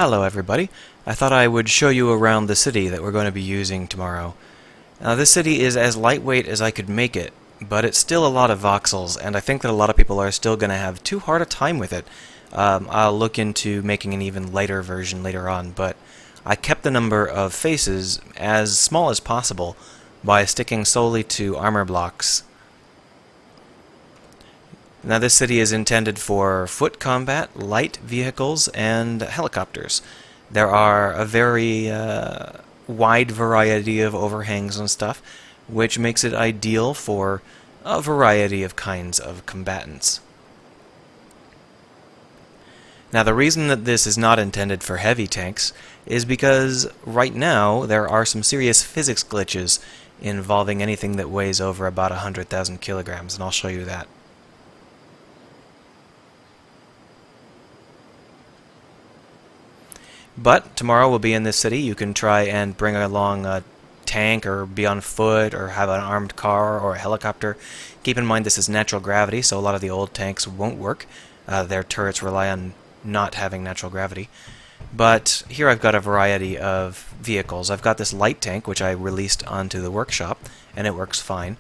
Hello everybody. I thought I would show you around the city that we're going to be using tomorrow. Now this city is as lightweight as I could make it, but it's still a lot of voxels, and I think that a lot of people are still going to have too hard a time with it. I'll look into making an even lighter version later on, but I kept the number of faces as small as possible by sticking solely to armor blocks. Now this city is intended for foot combat, light vehicles, and helicopters. There are a very wide variety of overhangs and stuff, which makes it ideal for a variety of kinds of combatants. Now the reason that this is not intended for heavy tanks is because right now there are some serious physics glitches involving anything that weighs over about 100,000 kilograms, and I'll show you that. But tomorrow we'll be in this city. You can try and bring along a tank or be on foot or have an armed car or a helicopter. Keep in mind this is natural gravity, so a lot of the old tanks won't work. Their turrets rely on not having natural gravity. But here I've got a variety of vehicles. I've got this light tank, which I released onto the workshop, and it works fine.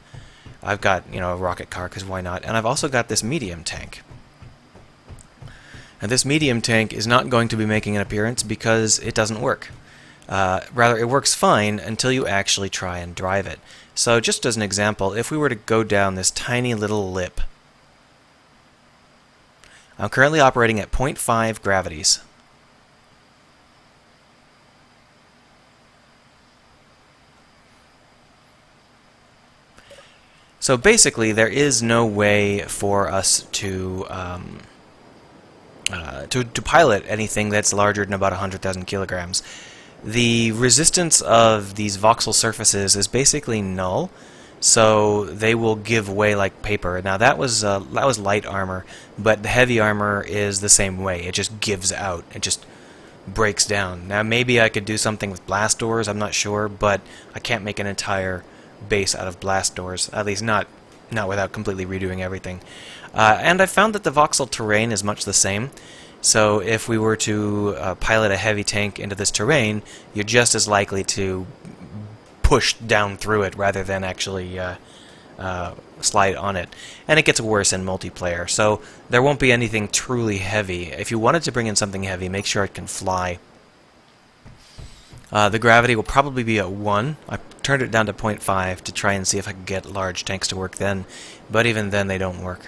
I've got, a rocket car, because why not? And I've also got this medium tank. And this medium tank is not going to be making an appearance because it doesn't work. Rather, it works fine until you actually try and drive it. So just as an example, if we were to go down this tiny little lip, I'm currently operating at 0.5 gravities. So basically, there is no way for us to pilot anything that's larger than about 100,000 kilograms. The resistance of these voxel surfaces is basically null, so they will give way like paper. Now that was light armor, but the heavy armor is the same way. It just gives out. It just breaks down. Now maybe I could do something with blast doors, I'm not sure, but I can't make an entire base out of blast doors, at least not without completely redoing everything. And I found that the voxel terrain is much the same. So if we were to pilot a heavy tank into this terrain, you're just as likely to push down through it rather than actually slide on it. And it gets worse in multiplayer, so there won't be anything truly heavy. If you wanted to bring in something heavy, make sure it can fly. The gravity will probably be at 1. I turned it down to 0.5 to try and see if I could get large tanks to work then, but even then they don't work.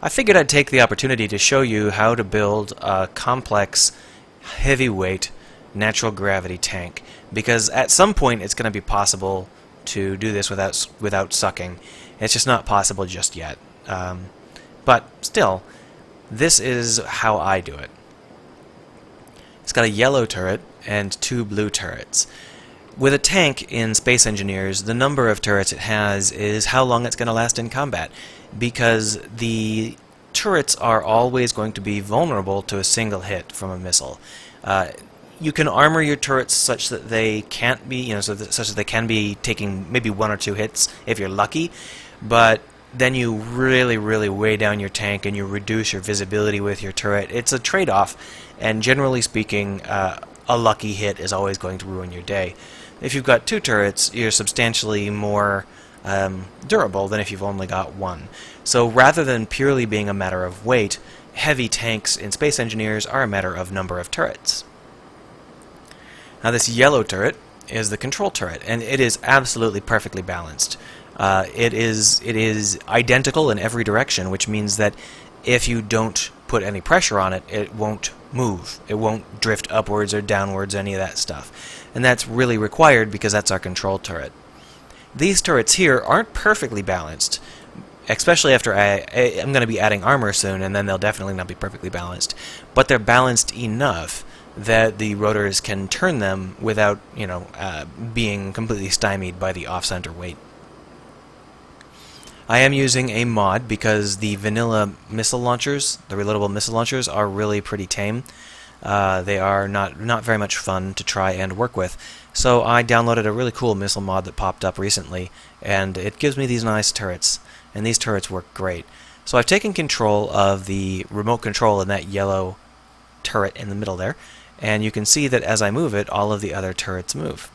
I figured I'd take the opportunity to show you how to build a complex, heavyweight, natural gravity tank, because at some point it's going to be possible to do this without sucking. It's just not possible just yet. But still, this is how I do it. It's got a yellow turret and 2 blue turrets. With a tank in Space Engineers, the number of turrets it has is how long it's going to last in combat, because the turrets are always going to be vulnerable to a single hit from a missile. You can armor your turrets such that they can't be, such that they can be taking maybe 1 or 2 hits if you're lucky, but then you really, really weigh down your tank and you reduce your visibility with your turret. It's a trade-off, and generally speaking, a lucky hit is always going to ruin your day. If you've got 2 turrets, you're substantially more durable than if you've only got 1. So rather than purely being a matter of weight, heavy tanks in Space Engineers are a matter of number of turrets. Now this yellow turret is the control turret, and it is absolutely perfectly balanced. It is identical in every direction, which means that if you don't put any pressure on it, it won't move. It won't drift upwards or downwards, any of that stuff. And that's really required because that's our control turret. These turrets here aren't perfectly balanced, especially after I'm going to be adding armor soon, and then they'll definitely not be perfectly balanced. But they're balanced enough that the rotors can turn them without, being completely stymied by the off-center weight. I am using a mod because the vanilla missile launchers, the reloadable missile launchers, are really pretty tame. They are not very much fun to try and work with. So I downloaded a really cool missile mod that popped up recently, and it gives me these nice turrets, and these turrets work great. So I've taken control of the remote control in that yellow turret in the middle there, And you can see that as I move it, all of the other turrets move.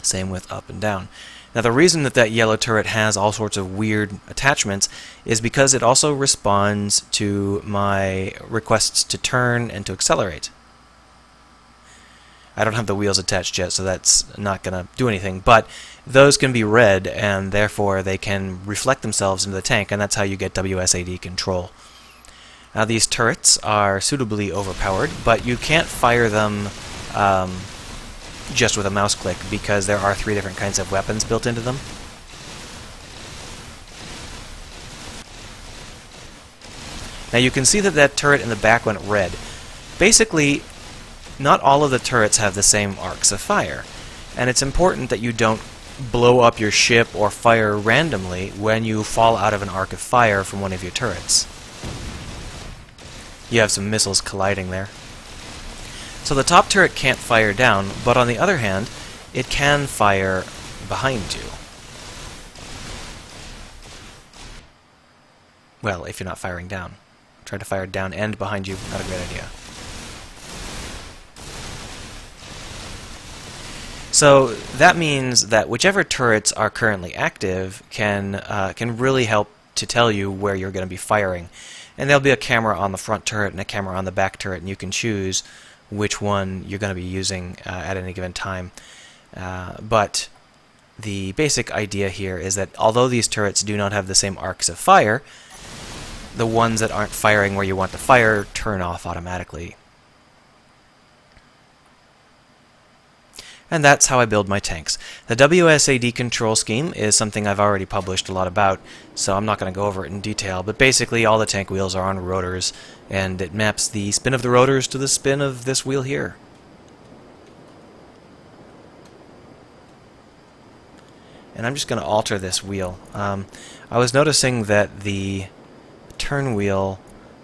Same with up and down. Now the reason that that yellow turret has all sorts of weird attachments is because it also responds to my requests to turn and to accelerate. I don't have the wheels attached yet, so that's not going to do anything, but those can be red, and therefore they can reflect themselves into the tank, and that's how you get WSAD control. Now these turrets are suitably overpowered, but you can't fire them just with a mouse click, because there are 3 different kinds of weapons built into them. Now you can see that that turret in the back went red. Basically, not all of the turrets have the same arcs of fire, and it's important that you don't blow up your ship or fire randomly when you fall out of an arc of fire from one of your turrets. You have some missiles colliding there. So the top turret can't fire down, but on the other hand, it can fire behind you. Well, if you're not firing down. Try to fire down and behind you, not a great idea. So that means that whichever turrets are currently active can really help to tell you where you're going to be firing. And there'll be a camera on the front turret and a camera on the back turret, and you can choose which one you're going to be using at any given time. But the basic idea here is that although these turrets do not have the same arcs of fire, the ones that aren't firing where you want to fire turn off automatically. And that's how I build my tanks. The WSAD control scheme is something I've already published a lot about, so I'm not going to go over it in detail, but basically all the tank wheels are on rotors, and it maps the spin of the rotors to the spin of this wheel here. And I'm just going to alter this wheel. I was noticing that the turn wheel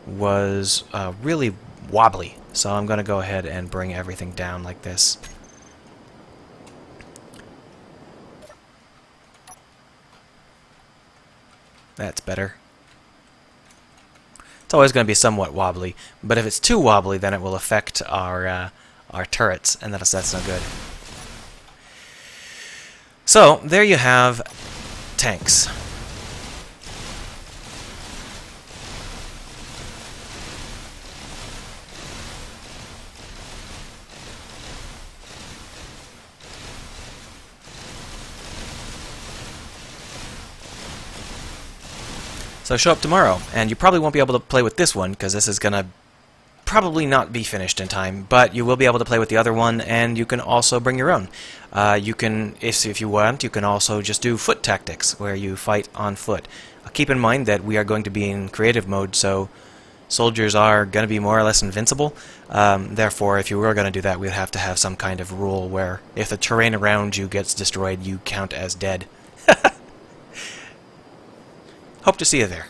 was really wobbly, so I'm going to go ahead and bring everything down like this. That's better. It's always going to be somewhat wobbly, but if it's too wobbly, then it will affect our turrets, and that's no good. So there you have tanks. So show up tomorrow, and you probably won't be able to play with this one, because this is going to probably not be finished in time, but you will be able to play with the other one, and you can also bring your own. You can, if you want, you can also just do foot tactics, where you fight on foot. Keep in mind that we are going to be in creative mode, so soldiers are going to be more or less invincible. Therefore, if you were going to do that, we'd have to have some kind of rule where if the terrain around you gets destroyed, you count as dead. Hope to see you there.